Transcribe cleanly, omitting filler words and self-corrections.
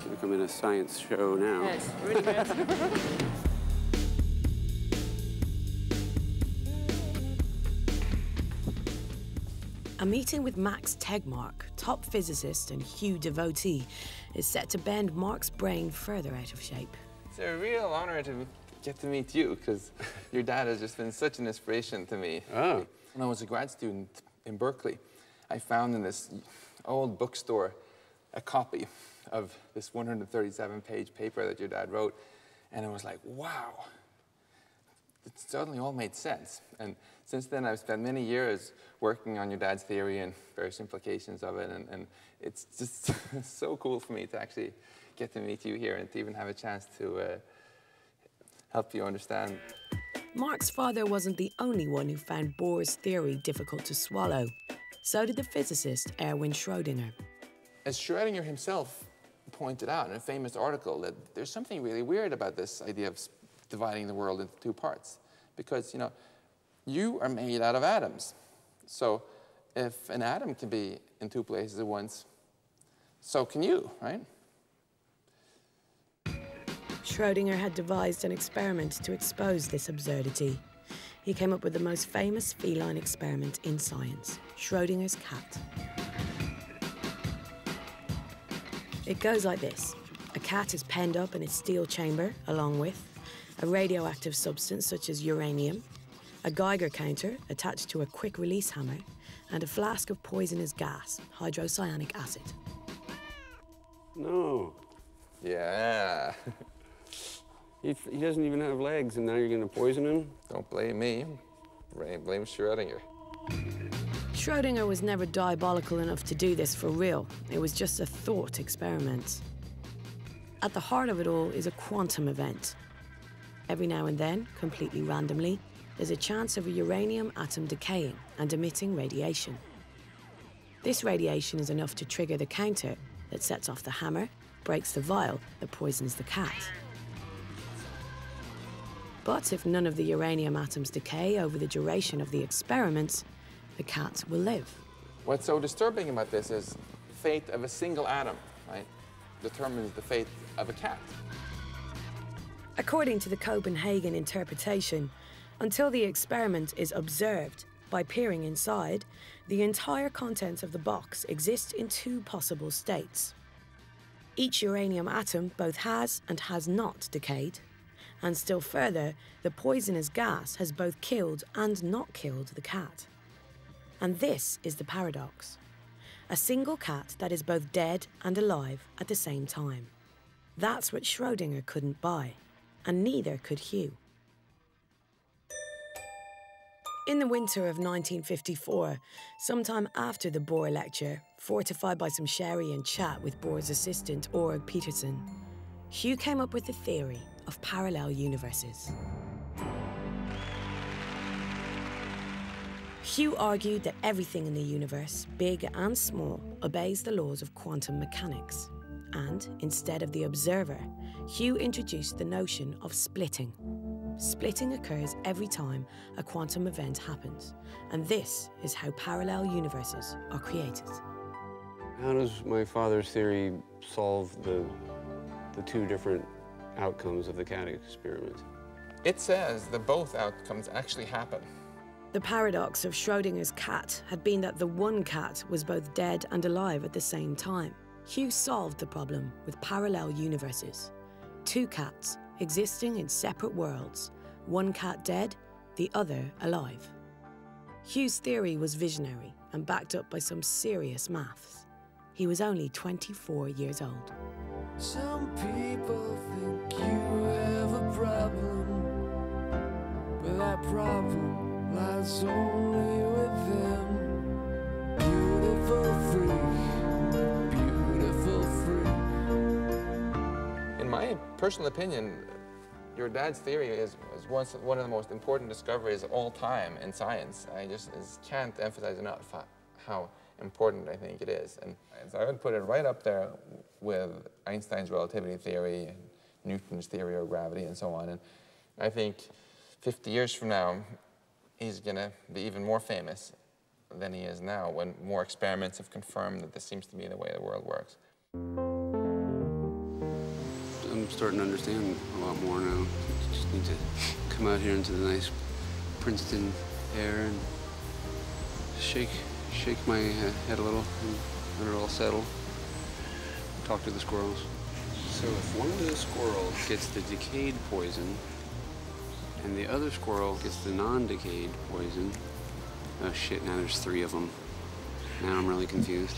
Like I'm in a science show now. Yes, really good. A meeting with Max Tegmark, top physicist and Hugh devotee, is set to bend Mark's brain further out of shape. It's a real honor to get to meet you, because your dad has just been such an inspiration to me. Oh. When I was a grad student in Berkeley, I found in this old bookstore a copy of this 137-page paper that your dad wrote, and it was like, wow. It suddenly all made sense. And since then, I've spent many years working on your dad's theory and various implications of it, and it's just so cool for me to actually get to meet you here and to even have a chance to help you understand. Mark's father wasn't the only one who found Bohr's theory difficult to swallow. So did the physicist Erwin Schrödinger. As Schrödinger himself pointed out in a famous article, that there's something really weird about this idea of dividing the world into two parts. Because, you know, you are made out of atoms. So if an atom can be in two places at once, so can you, right? Schrödinger had devised an experiment to expose this absurdity. He came up with the most famous feline experiment in science, Schrödinger's cat. It goes like this. A cat is penned up in its steel chamber, along with a radioactive substance such as uranium, a Geiger counter attached to a quick-release hammer, and a flask of poisonous gas, hydrocyanic acid. No. Yeah. He doesn't even have legs, and now you're going to poison him? Don't blame me. Blame Schrödinger. Schrödinger was never diabolical enough to do this for real. It was just a thought experiment. At the heart of it all is a quantum event. Every now and then, completely randomly, there's a chance of a uranium atom decaying and emitting radiation. This radiation is enough to trigger the counter that sets off the hammer, breaks the vial that poisons the cat. But if none of the uranium atoms decay over the duration of the experiment, the cat will live. What's so disturbing about this is the fate of a single atom, right, determines the fate of a cat. According to the Copenhagen interpretation, until the experiment is observed by peering inside, the entire contents of the box exist in two possible states. Each uranium atom both has and has not decayed, and still further, the poisonous gas has both killed and not killed the cat. And this is the paradox. A single cat that is both dead and alive at the same time. That's what Schrödinger couldn't buy, and neither could Hugh. In the winter of 1954, sometime after the Bohr lecture, fortified by some sherry and chat with Bohr's assistant, Org Peterson, Hugh came up with the theory of parallel universes. Hugh argued that everything in the universe, big and small, obeys the laws of quantum mechanics. And instead of the observer, Hugh introduced the notion of splitting. Splitting occurs every time a quantum event happens, and this is how parallel universes are created. How does my father's theory solve the two different outcomes of the cat experiment? It says that both outcomes actually happen. The paradox of Schrödinger's cat had been that the one cat was both dead and alive at the same time. Hugh solved the problem with parallel universes. Two cats existing in separate worlds, one cat dead, the other alive. Hugh's theory was visionary and backed up by some serious maths. He was only 24 years old. Some people think you have a problem, but that problem lies only with them. Beautiful freak, beautiful freak. In my personal opinion, your dad's theory is one of the most important discoveries of all time in science. I just can't emphasize enough how important I think it is. And so I would put it right up there with Einstein's relativity theory and Newton's theory of gravity and so on. And I think 50 years from now, he's going to be even more famous than he is now, when more experiments have confirmed that this seems to be the way the world works. I'm starting to understand a lot more now. Just need to come out here into the nice Princeton air and shake my head a little and let it all settle. Talk to the squirrels. So if one of the squirrels gets the decayed poison and the other squirrel gets the non-decayed poison, oh shit, now there's 3 of them. Now I'm really confused.